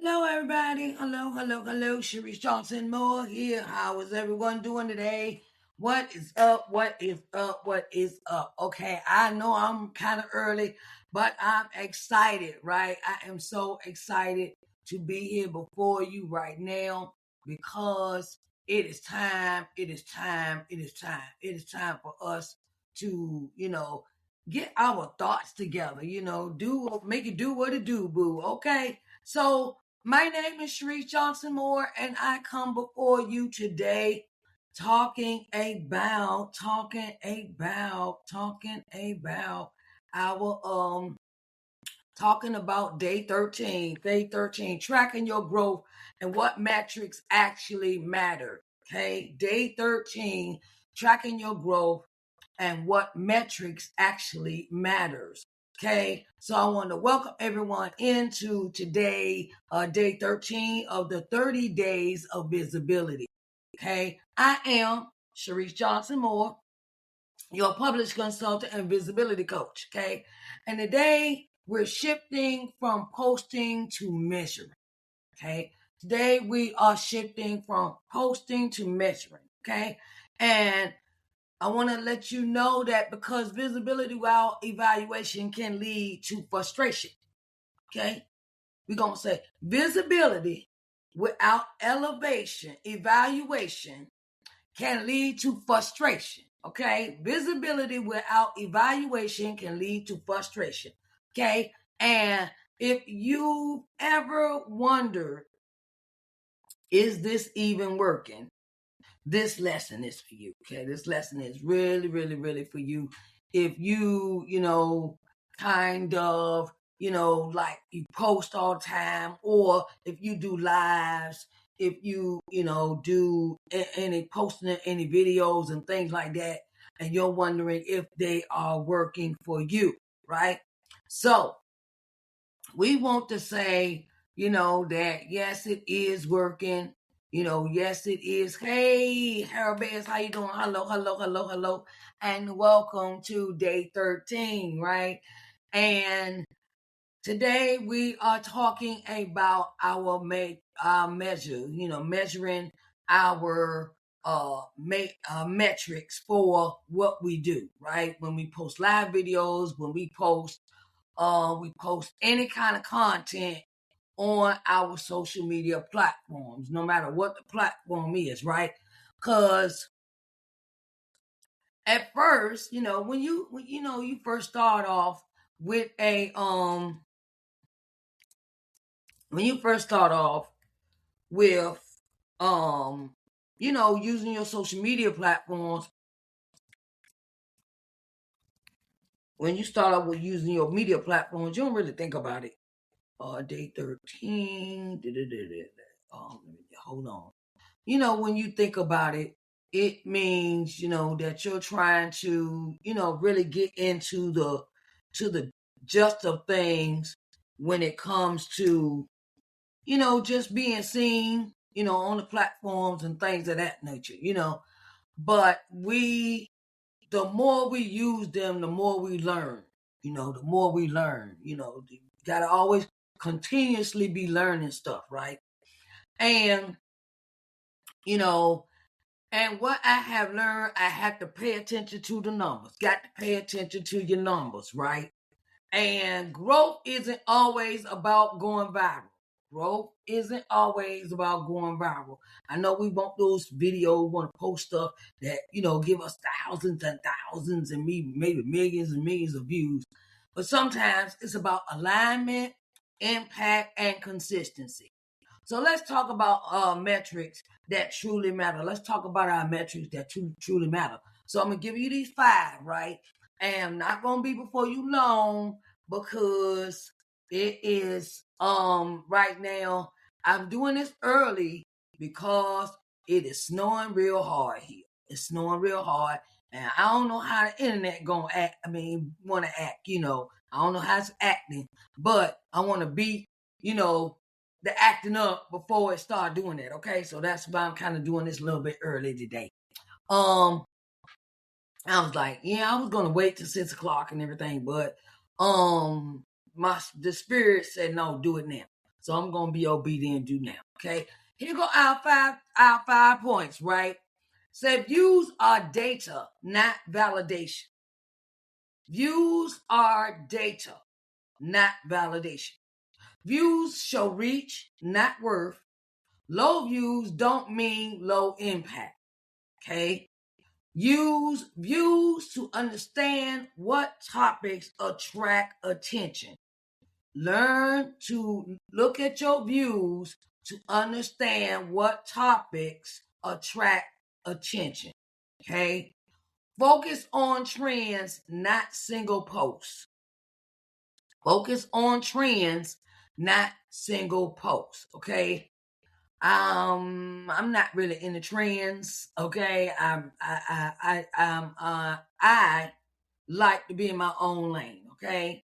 Hello, everybody. Hello. Sharise Johnson Moore here. How is everyone doing today? What is up? What is up? Okay, I know I'm kind of early, but I'm excited, right? I am so excited to be here before you right now because it is time. It is time. It is time. It is time for us to, get our thoughts together, make it do what it do, boo. Okay. So my name is Sharise Johnson Moore, and I come before you today our talking about day 13, tracking your growth and what metrics actually matter. Okay, day 13, tracking your growth and what metrics actually matters. Okay, so I want to welcome everyone into today, day 13 of the 30 days of visibility. Okay, I am Sharise Johnson Moore, your published consultant and visibility coach. Okay, and today we're shifting from posting to measuring. Okay, today we are shifting from posting to measuring. Okay, and I want to let you know that because visibility without evaluation can lead to frustration. Okay? We're going to say visibility without evaluation can lead to frustration. Okay? Visibility without evaluation can lead to frustration. Okay? And if you ever wondered, is this even working? This lesson is for you. Okay, this lesson is really for you. If you kind of, like you post all the time, or if you do lives, if you do any posting any videos and things like that, and you're wondering if they are working for you, right? So we want to say, that yes, it is working. Yes, it is. Hey, Harabez, how you doing? Hello, and welcome to day 13, right? And today we are talking about our measure. Measuring our metrics for what we do, right? When we post live videos, when we post any kind of content on our social media platforms, no matter what the platform is, right? Because at first, when you first start off with when you first start off with using your social media platforms, when you start off with using your media platforms, you don't really think about it. Day 13. Hold on. When you think about it, it means, that you're trying to, really get into the gist of things when it comes to, just being seen, on the platforms and things of that nature. But the more we use them, the more we learn. The more we learn. You gotta always continuously be learning stuff, right? And you know, and what I have learned, I have to pay attention to the numbers. Got to pay attention to your numbers, right? And growth isn't always about going viral. Growth isn't always about going viral. I know we want those videos, want to post stuff that, give us thousands and thousands and maybe millions and millions of views. But sometimes it's about alignment, impact, and consistency. So let's talk about metrics that truly matter. Let's talk about our metrics that truly matter. So I'm going to give you these 5, right? And I'm not going to be before you long because it is right now. I'm doing this early because it is snowing real hard here. It's snowing real hard, and I don't know how the internet gonna act. Want to act. I don't know how it's acting, but I want to be, the acting up before it start doing that. Okay, so that's why I'm kind of doing this a little bit early today. Um, I was like, yeah, I was gonna wait till 6 o'clock and everything, but the spirit said no, do it now. So I'm gonna be obedient and do now. Okay. Here go our five points, right? So views are data, not validation. Views are data, not validation. Views show reach, not worth. Low views don't mean low impact. Okay. Use views to understand what topics attract attention. Learn to look at your views to understand what topics attract attention. Okay. Focus on trends, not single posts. Focus on trends, not single posts. Okay. I'm not really into trends. Okay. I like to be in my own lane. Okay.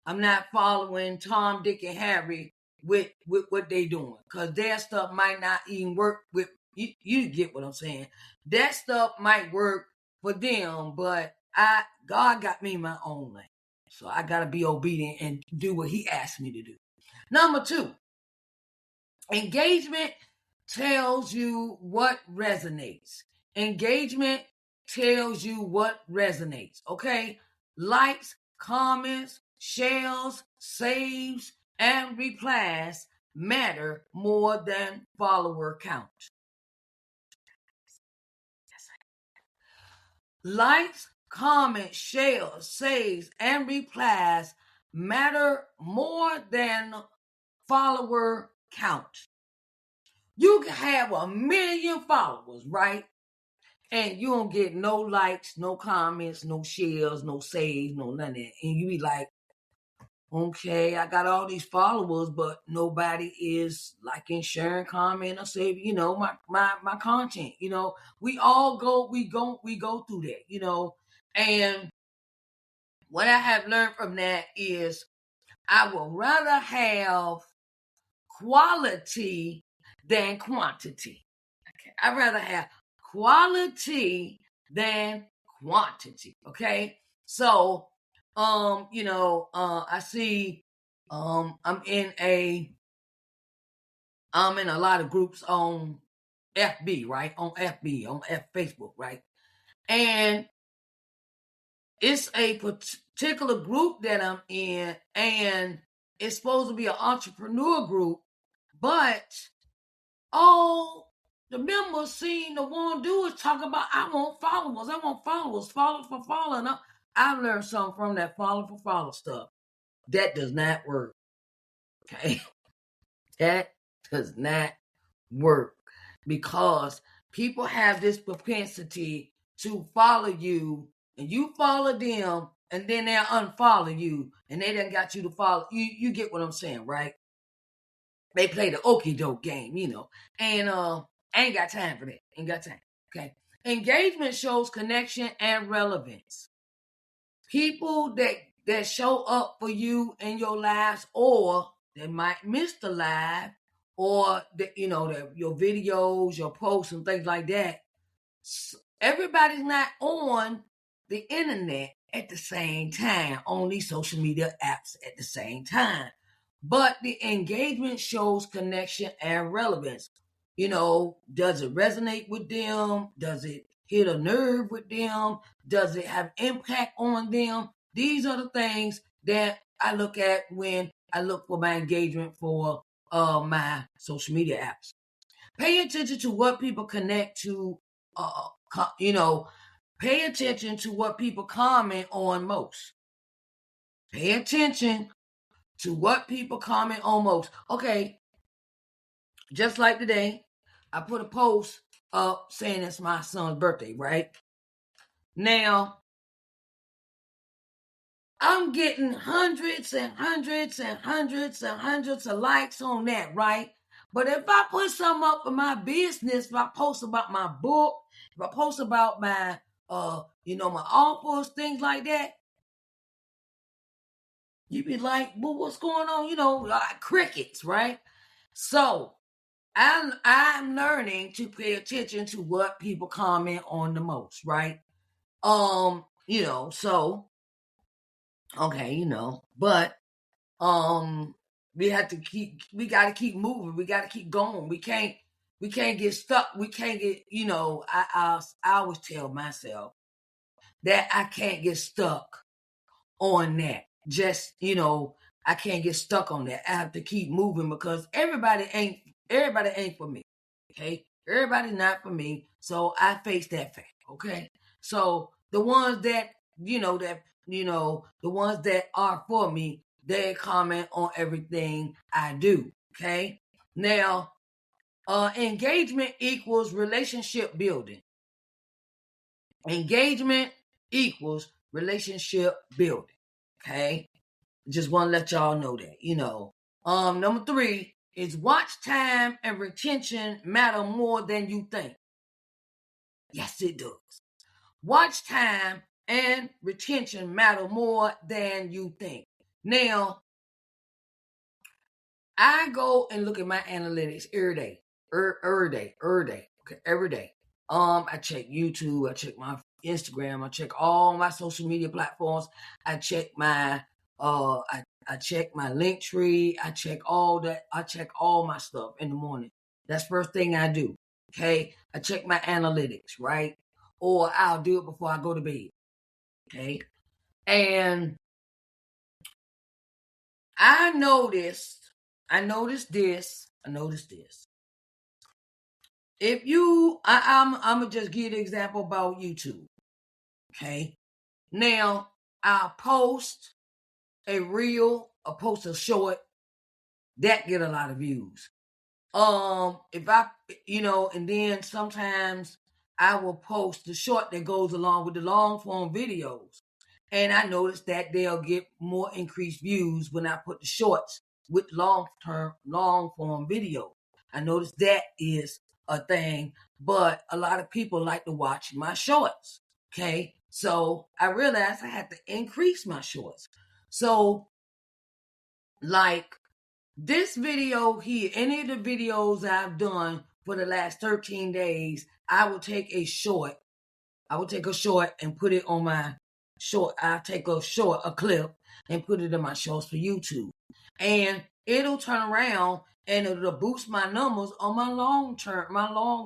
I'm not following Tom, Dick, and Harry with what they doing, because their stuff might not even work with you. You get what I'm saying? That stuff might work for them, but God got me in my own lane, so I gotta be obedient and do what He asked me to do. Number 2, engagement tells you what resonates. Engagement tells you what resonates. Okay, likes, comments, shares, saves, and replies matter more than follower count. Likes, comments, shares, saves, and replies matter more than follower count. You can have 1 million followers, right? And you don't get no likes, no comments, no shares, no saves, no none of that. And you be like, okay, I got all these followers, but nobody is liking, sharing, commenting, or saving, my content. We all go through that, And what I have learned from that is I would rather have quality than quantity. Okay. I'd rather have quality than quantity. Okay. So, I see, I'm in a lot of groups on FB, right? On Facebook, right? And it's a particular group that I'm in, and it's supposed to be an entrepreneur group, but all the members seem to want to do is talk about, I want followers, follow for following. I've learned something from that follow for follow stuff. That does not work. Okay. That does not work, because people have this propensity to follow you, and you follow them, and then they'll unfollow you, and they done got you to follow. You get what I'm saying, right? They play the okie doke game, and I ain't got time for that. Ain't got time. Okay. Engagement shows connection and relevance. People that show up for you in your lives, or they might miss the live, or your videos, your posts, and things like that. Everybody's not on the internet at the same time, on these social media apps at the same time. But the engagement shows connection and relevance. Does it resonate with them? Does it hit a nerve with them? Does it have impact on them? These are the things that I look at when I look for my engagement for my social media apps. Pay attention to what people connect to. Pay attention to what people comment on most. Pay attention to what people comment on most. Okay, just like today, I put a post up saying it's my son's birthday, right? Now, I'm getting hundreds and hundreds and hundreds and hundreds of likes on that, right? But if I put something up for my business, if I post about my book, if I post about my, my offers, things like that, you'd be like, well, what's going on? Like crickets, right? So I'm learning to pay attention to what people comment on the most, right? So okay, but We got to keep moving. We got to keep going. We can't get stuck. We can't get, I always tell myself that I can't get stuck on that. Just, I can't get stuck on that. I have to keep moving because everybody ain't for me. Okay? Everybody's not for me. So I face that fact. Okay? So the ones that, the ones that are for me, they comment on everything I do. Okay? Now, engagement equals relationship building. Engagement equals relationship building. Okay? Just want to let y'all know that, Number 3 is watch time and retention matter more than you think. Yes, it does. Watch time and retention matter more than you think. Now, I go and look at my analytics every day. Okay, every day. I check YouTube, I check my Instagram, I check all my social media platforms. I check my I check my link tree. I check all that. I check all my stuff in the morning. That's first thing I do. Okay. I check my analytics, right? Or I'll do it before I go to bed. Okay. And I noticed this. If you, I'm gonna just give you the example about YouTube. Okay. Now I'll post a reel, or post a short that get a lot of views. If I, and then sometimes I will post the short that goes along with the long form videos. And I notice that they'll get more increased views when I put the shorts with long form video. I notice that is a thing, but a lot of people like to watch my shorts. Okay. So I realized I had to increase my shorts. So, like, this video here, any of the videos I've done for the last 13 days, I will take a short and put it on my short. I'll take a clip and put it in my shorts for YouTube. And it'll turn around and it'll boost my numbers on my long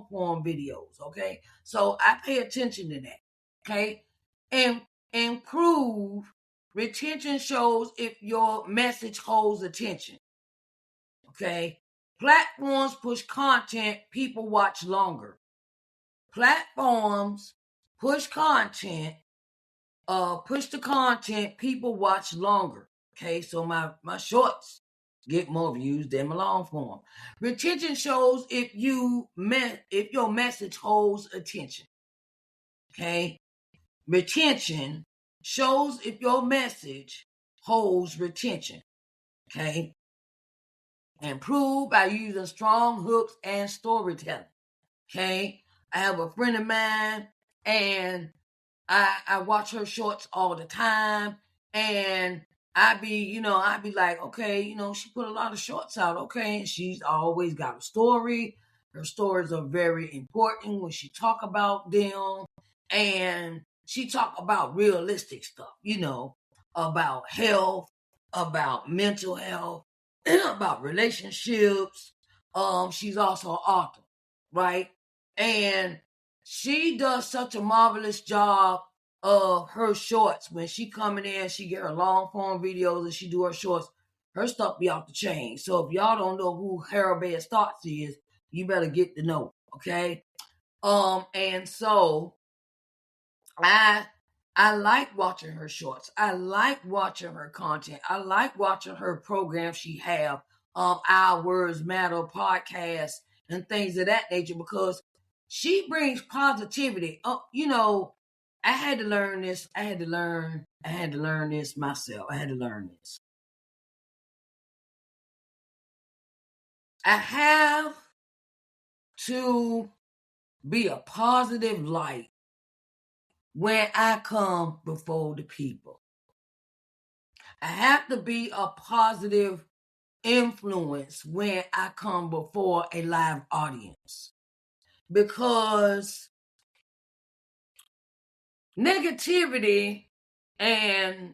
form videos. Okay. So I pay attention to that. Okay. And improve retention shows if your message holds attention. Okay. Platforms push content people watch longer. Platforms push content, push the content people watch longer. Okay, so my shorts get more views than my long form. Retention shows if your message holds attention. Okay. Retention shows if your message holds retention. Okay. Improve by using strong hooks and storytelling. Okay. I have a friend of mine and I watch her shorts all the time, and I be like, okay, she put a lot of shorts out, okay, and she's always got a story. Her stories are very important when she talk about them, and she talk about realistic stuff, about health, about mental health, about relationships. She's also an author, right? And she does such a marvelous job of her shorts. When she coming in, she get her long form videos and she do her shorts. Her stuff be off the chain. So if y'all don't know who Harold Bad Starts is, you better get to know. Okay. And so I like watching her shorts. I like watching her content. I like watching her programs she have, Our Words Matter podcast and things of that nature, because she brings positivity. I had to learn this. I had to learn this myself. I had to learn this. I have to be a positive light when I come before the people. I have to be a positive influence when I come before a live audience, because negativity and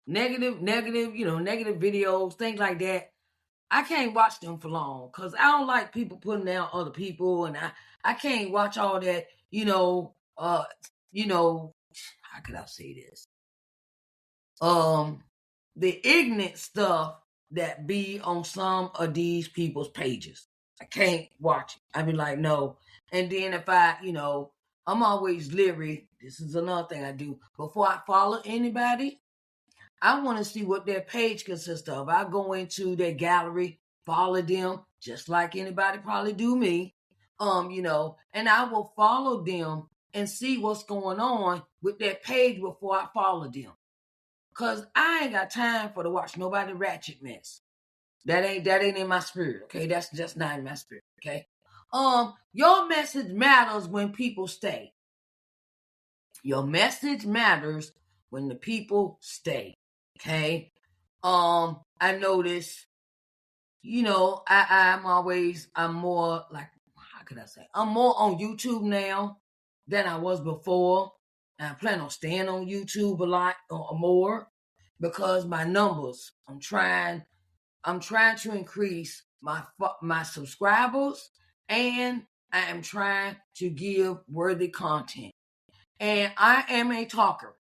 negative, negative videos, things like that. I can't watch them for long because I don't like people putting down other people, and I can't watch all that. How could I say this? The ignorant stuff that be on some of these people's pages. I can't watch it. I be like, no. And then if I'm always leery. This is another thing I do. Before I follow anybody, I want to see what their page consists of. I go into their gallery, follow them, just like anybody probably do me. And I will follow them and see what's going on with their page before I follow them. Cause I ain't got time for to watch nobody ratchet mess. That ain't in my spirit. Okay, that's just not in my spirit. Okay. Your message matters when people stay. Your message matters when the people stay. Okay. I notice, I'm more like, how could I say? I'm more on YouTube now than I was before. And I plan on staying on YouTube a lot or more because my numbers, I'm trying to increase my subscribers, and I am trying to give worthy content. And I am a talker.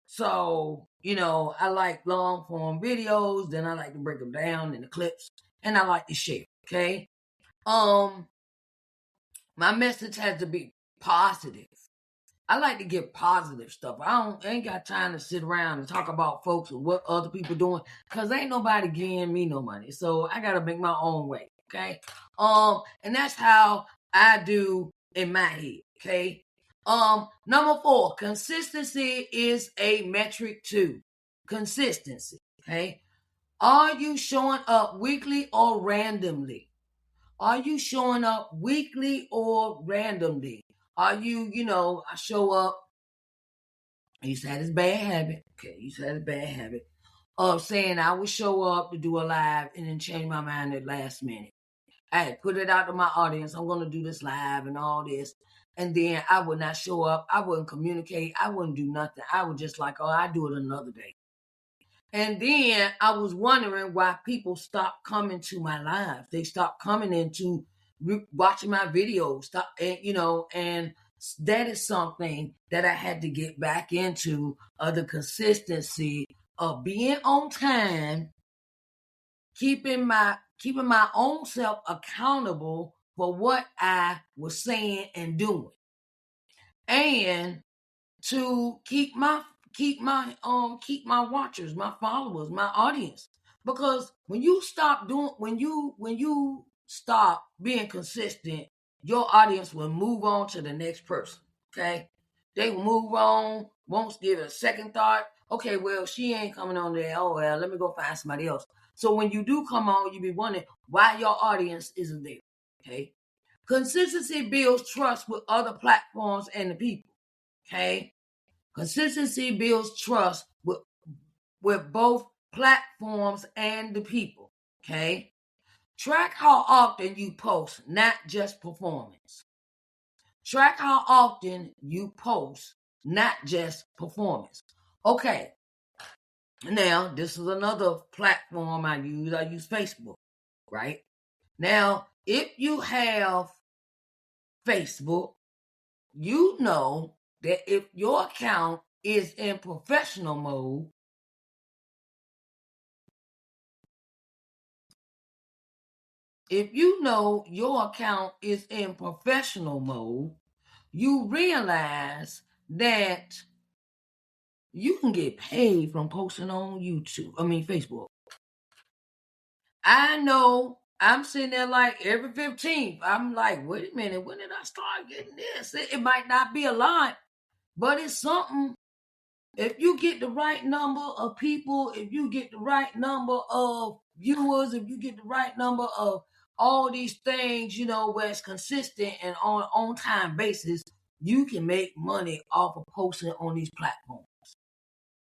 So, I like long form videos, then I like to break them down in the clips, and I like to share, okay? My message has to be positive. I like to give positive stuff. I ain't got time to sit around and talk about folks and what other people doing, because ain't nobody giving me no money. So I gotta make my own way, okay? And that's how I do in my head, okay? Number 4, consistency is a metric too. Consistency, okay? Are you showing up weekly or randomly? Are you showing up weekly or randomly? Are you, I show up. I used to have this bad habit. Okay, of saying I would show up to do a live and then change my mind at last minute. I had put it out to my audience. I'm going to do this live and all this. And then I would not show up. I wouldn't communicate. I wouldn't do nothing. I would just like, I do it another day. And then I was wondering why people stopped coming to my lives. They stopped coming into watching my videos. And that is something that I had to get back into, the consistency of being on time, keeping my own self accountable for what I was saying and doing, and to keep my watchers, my followers, my audience. Because when you stop being consistent, your audience will move on to the next person. Okay, they will move on, won't give it a second thought. Okay, well, she ain't coming on there. Oh well, let me go find somebody else. So when you do come on, you be wondering why your audience isn't there. Okay, consistency builds trust with other platforms and the people. Okay, consistency builds trust with both platforms and the people. Okay, track how often you post, not just performance. Track how often you post, not just performance. Okay, now this is another platform I use. I use Facebook, right? Now, if you have Facebook, you know that if your account is in professional mode, you realize that you can get paid from posting on Facebook. I know I'm sitting there like every 15th. I'm like, wait a minute, when did I start getting this? It might not be a lot, but it's something. If you get the right number of people, if you get the right number of viewers, if you get the right number of all these things, where it's consistent and on time basis, you can make money off of posting on these platforms.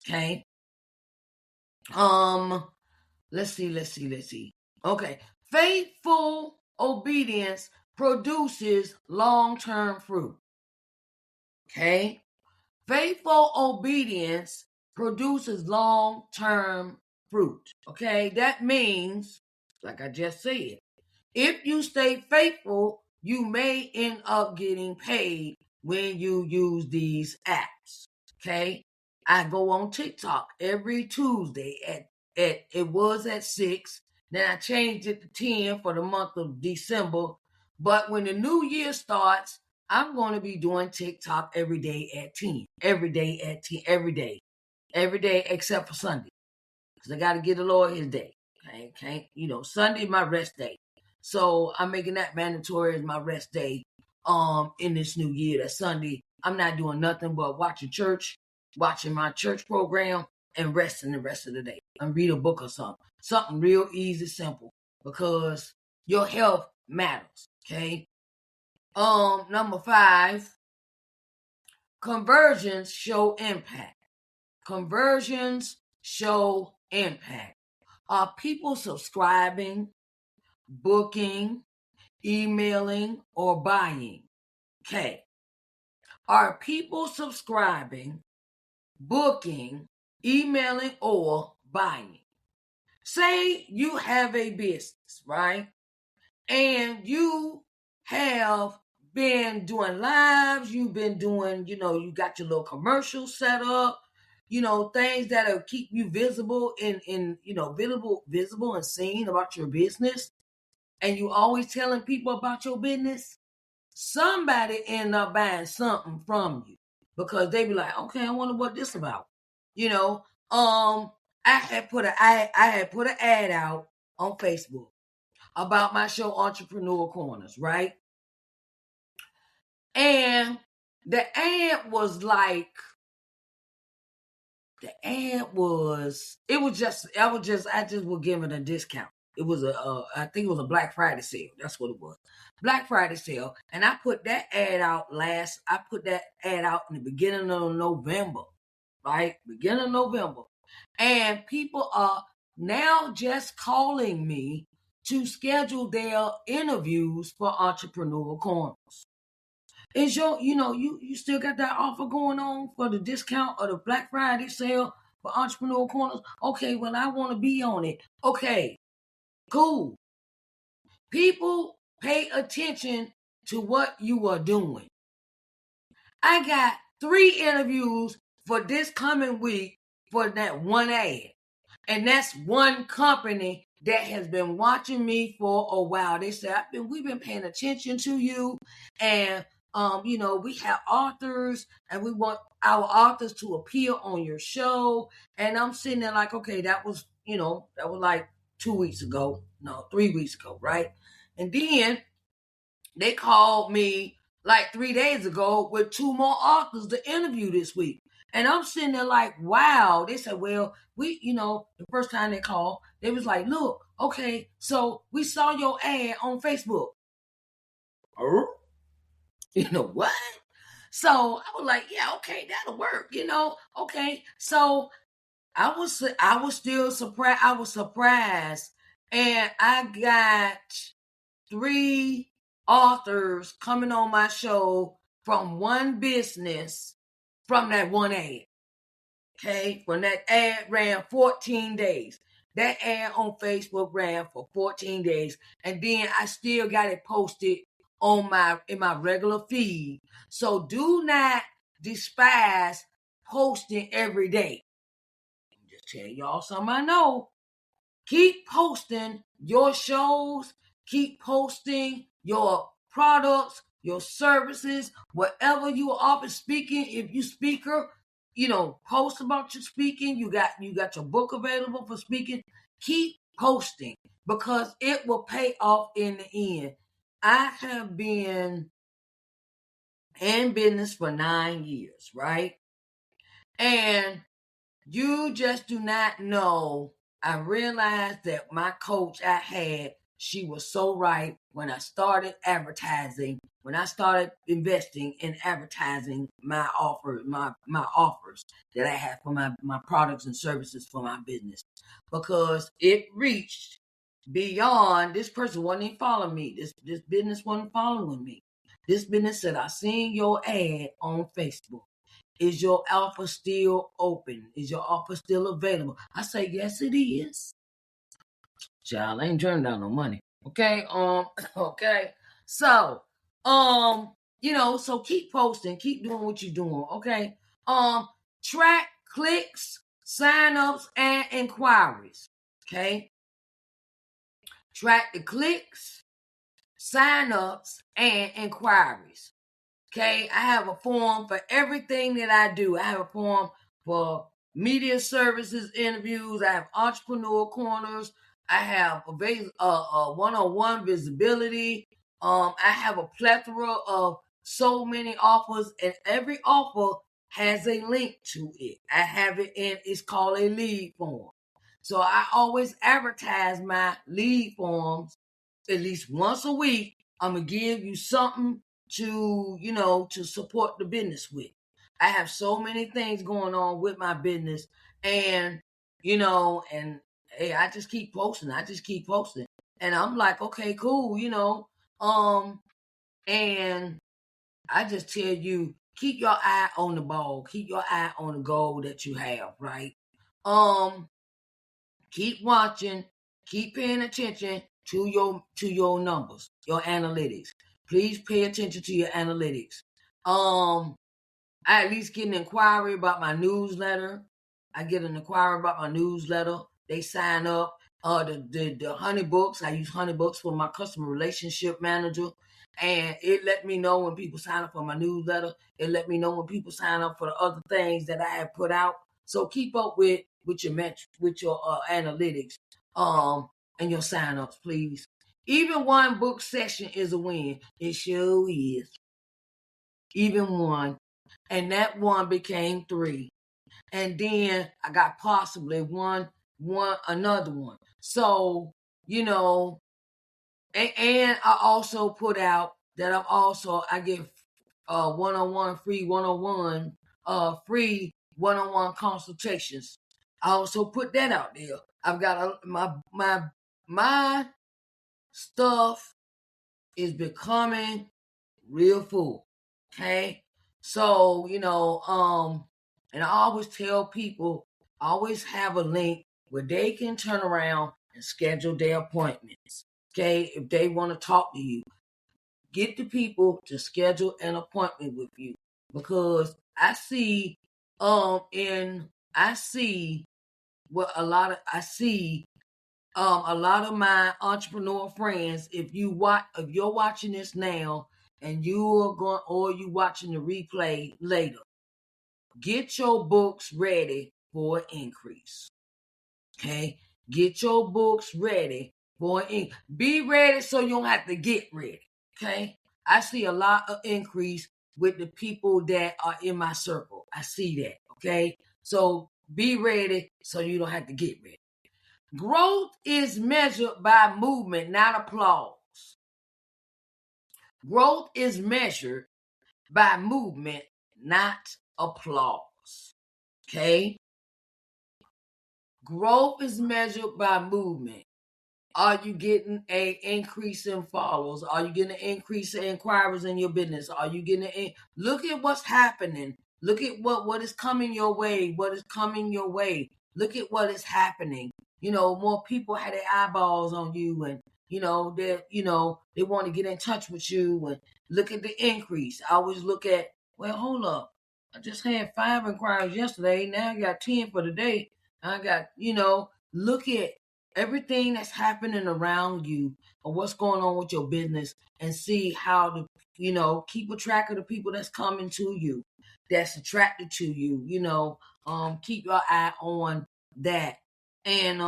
Okay. Let's see. Okay. Faithful obedience produces long-term fruit. Okay. Faithful obedience produces long-term fruit. Okay, that means, like I just said, if you stay faithful, you may end up getting paid when you use these apps. Okay, I go on TikTok every Tuesday at it was at 6. Then I changed it to 10 for the month of December. But when the new year starts, I'm going to be doing TikTok every day at 10. Every day at 10. Every day. Every day except for Sunday. Because I got to give the Lord his day. Okay? Sunday is my rest day. So I'm making that mandatory as my rest day in this new year. That Sunday, I'm not doing nothing but watching church, watching my church program, and resting the rest of the day. And read a book or something. Something real easy, simple. Because your health matters. Okay? Number 5, conversions show impact. Conversions show impact. Are people subscribing, booking, emailing, or buying? Okay. Are people subscribing, booking, emailing, or buying? Say you have a business, right? And you have been doing lives, you've been doing, you got your little commercials set up, things that'll keep you visible visible and seen about your business. And you always telling people about your business. Somebody end up buying something from you because they be like, okay, I wonder what this about. I had put an ad out on Facebook about my show Entrepreneur Corners, right? And the ad was like, I just would give it a discount. It was I think it was a Black Friday sale. That's what it was. Black Friday sale. And I put that ad out in the beginning of November, right? Beginning of November. And people are now just calling me to schedule their interviews for Entrepreneur Corners. Is you still got that offer going on for the discount or the Black Friday sale for Entrepreneur Corners? Okay, well, I want to be on it. Okay, cool. People pay attention to what you are doing. I got 3 interviews for this coming week for that one ad. And that's one company that has been watching me for a while. They said, we've been paying attention to you. And, we have authors and we want our authors to appear on your show. And I'm sitting there like, okay, that was like 2 weeks ago. No, 3 weeks ago, right? And then they called me like 3 days ago with 2 more authors to interview this week. And I'm sitting there like, wow. They said, well, the first time they called, they was like, look, okay, so we saw your ad on Facebook. You know what? So I was like, yeah, okay, that'll work, okay. So I was still surprised. I was surprised. And I got 3 authors coming on my show from one business from that one ad. Okay, when that ad ran 14 days. That ad on Facebook ran for 14 days. And then I still got it posted in my regular feed. So do not despise posting every day. I'm just telling y'all something I know. Keep posting your shows. Keep posting your products, your services, whatever you are often speaking. If you speaker, post about your speaking. You got your book available for speaking. Keep posting because it will pay off in the end. I have been in business for 9 years, right? And you just do not know. I realized that my coach I had, she was so right when I started advertising, when I started investing in advertising my offers that I have for my products and services for my business. Because it reached beyond, this person wasn't even following me. This business wasn't following me. This business said, I seen your ad on Facebook. Is your offer still open? Is your offer still available? I say, yes, it is. Child, I ain't turning down no money. Okay. Okay. So, so keep posting, keep doing what you're doing. Okay. Track clicks, sign-ups, and inquiries. Okay. Track the clicks, sign-ups, and inquiries. Okay, I have a form for everything that I do. I have a form for media services interviews. I have entrepreneur corners. I have a one-on-one visibility. I have a plethora of so many offers, and every offer has a link to it. I have it in. It's called a lead form. So I always advertise my lead forms at least once a week. I'm gonna give you something to support the business with. I have so many things going on with my business, and and hey, I just keep posting. And I'm like, okay, cool, and I just tell you, keep your eye on the ball, keep your eye on the goal that you have, right? Keep watching, keep paying attention to your numbers, your analytics. Please pay attention to your analytics. I at least get an inquiry about my newsletter. I get an inquiry about my newsletter. They sign up. The Honey Books, I use Honey Books for my customer relationship manager. And it let me know when people sign up for my newsletter. It let me know when people sign up for the other things that I have put out. So keep up with your analytics and your sign-ups, please. Even one book session is a win. It sure is. Even one. And that one became 3. And then I got possibly another one. So, and I also put out that I give one-on-one free one-on-one consultations. I also put that out there. I've got my stuff is becoming real full. Okay. So, and I always tell people, I always have a link where they can turn around and schedule their appointments. Okay. If they want to talk to you, get the people to schedule an appointment with you, because I see a lot of my entrepreneur friends, if you're watching this now and you watching the replay later, get your books ready for an increase. Okay? Get your books ready for an increase. Be ready so you don't have to get ready. Okay? I see a lot of increase with the people that are in my circle. I see that. Okay? So be ready so you don't have to get ready. Growth is measured by movement, not applause. Growth is measured by movement, not applause. Okay? Growth is measured by movement. Are you getting an increase in followers? Are you getting an increase in inquiries in your business? Are you getting look at what's happening. Look at what is coming your way. What is coming your way. Look at what is happening. More people had their eyeballs on you, and they want to get in touch with you, and look at the increase. I always look at, well, hold up. I just had 5 inquiries yesterday. Now I got 10 for today. I got, look at everything that's happening around you or what's going on with your business, and see how to, keep a track of the people that's coming to you, that's attracted to you, keep your eye on that, and,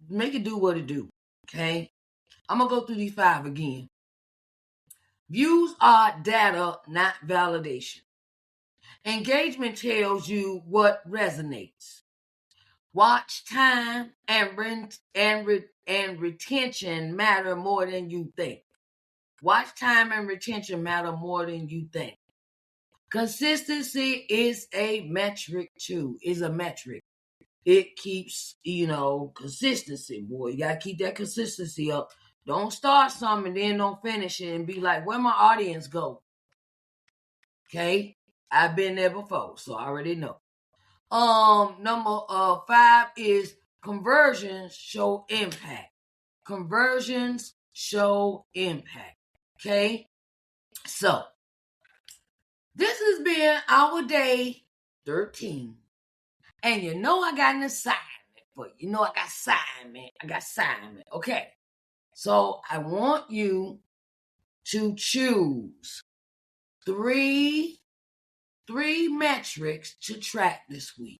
make it do what it do. Okay. I'm going to go through these 5 again. Views are data, not validation. Engagement tells you what resonates. Watch time and retention matter more than you think. Watch time and retention matter more than you think. Consistency is a metric too. Is a metric. It keeps, consistency, boy. You gotta keep that consistency up. Don't start something and then don't finish it and be like, where my audience go? Okay, I've been there before, so I already know. Number 5 is conversions show impact. Conversions show impact. Okay, so this has been our day 13. And you know I got an assignment for you. You know I got assignment. Okay. So I want you to choose three metrics to track this week.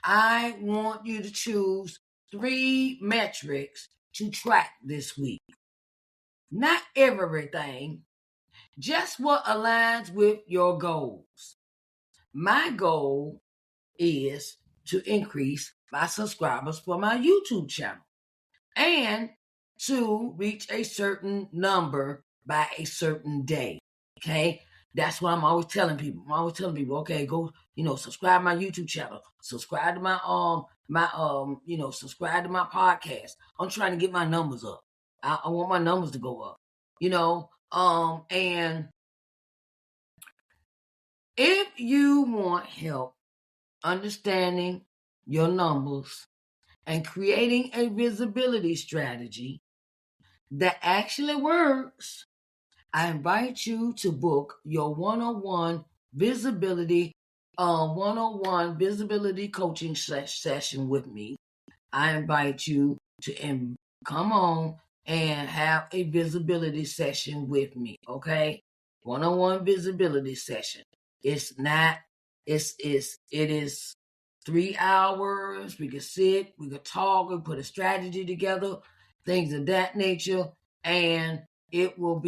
I want you to choose 3 metrics to track this week. Not everything, just what aligns with your goals. My goal is to increase my subscribers for my YouTube channel and to reach a certain number by a certain day. Okay, that's what I'm always telling people. Okay, go, subscribe to my YouTube channel, subscribe to my subscribe to my podcast. I'm trying to get my numbers up. I want my numbers to go up. And if you want help understanding your numbers and creating a visibility strategy that actually works, I invite you to book your one-on-one visibility coaching session with me. I invite you to come on and have a visibility session with me. Okay, one-on-one visibility session. It is 3 hours. We could sit, we could talk, we put a strategy together, things of that nature, and it will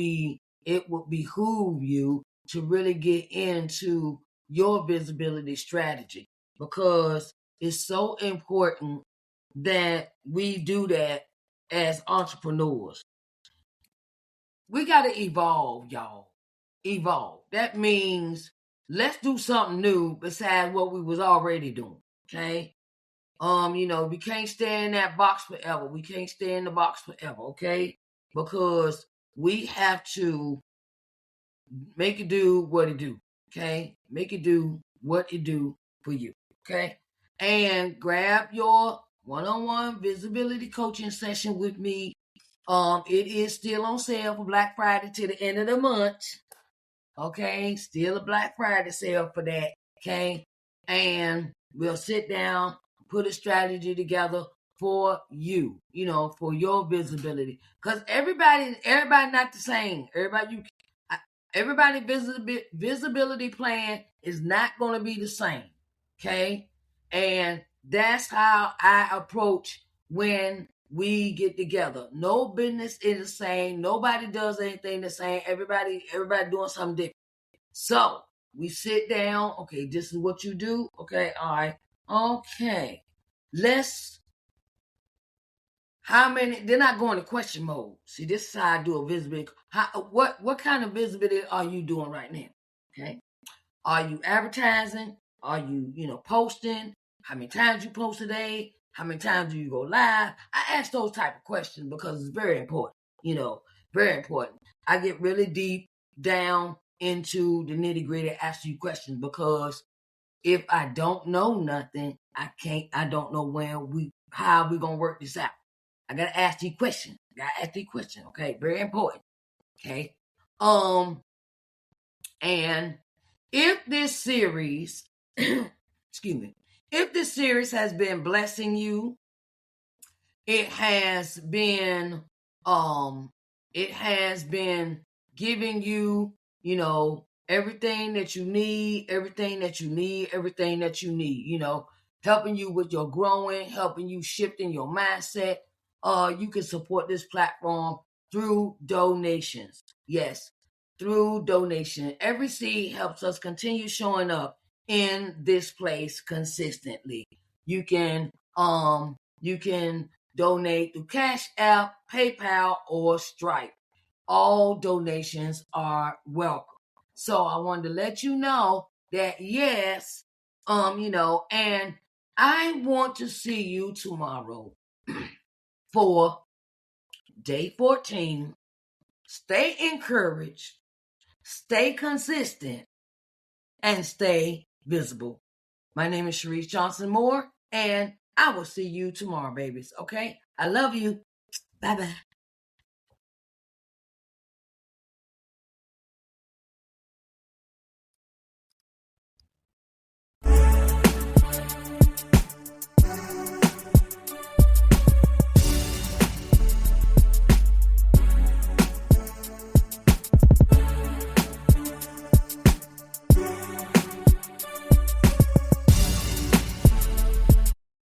behoove you to really get into your visibility strategy, because it's so important that we do that as entrepreneurs. We got to evolve, y'all. Evolve. That means let's do something new besides what we was already doing. Okay. We can't stay in that box forever. We can't stay in the box forever, okay? Because we have to make it do what it do, okay? Make it do what it do for you, okay? And grab your one-on-one visibility coaching session with me. It is still on sale for Black Friday to the end of the month. Okay, still a Black Friday sale for that. Okay, and we'll sit down, put a strategy together for you. For your visibility, because everybody not the same. Everybody visibility plan is not going to be the same. Okay, and that's how I approach when we get together. No business is the same. Nobody does anything the same. Everybody doing something different. So we sit down. Okay, this is what you do. Okay, all right. Okay, how many? Then I go into question mode. See, this is how I do a visibility. What kind of visibility are you doing right now? Okay, are you advertising? Are you posting? How many times you post a day? How many times do you go live? I ask those type of questions because it's very important. Very important. I get really deep down into the nitty gritty, ask you questions, because if I don't know nothing, I don't know how we gonna work this out. I gotta ask these questions. Okay, very important. Okay. And if this series, excuse me, if this series has been blessing you, it has been giving you, everything that you need, helping you with your growing, helping you shifting your mindset. You can support this platform through donations. Yes, through donation. Every seed helps us continue showing up in this place consistently. You can donate through Cash App, PayPal, or Stripe. All donations are welcome. So I wanted to let you know that yes, and I want to see you tomorrow for day 14. Stay encouraged, stay consistent, and stay visible. My name is Sharise Johnson Moore, and I will see you tomorrow, babies. Okay? I love you. Bye-bye.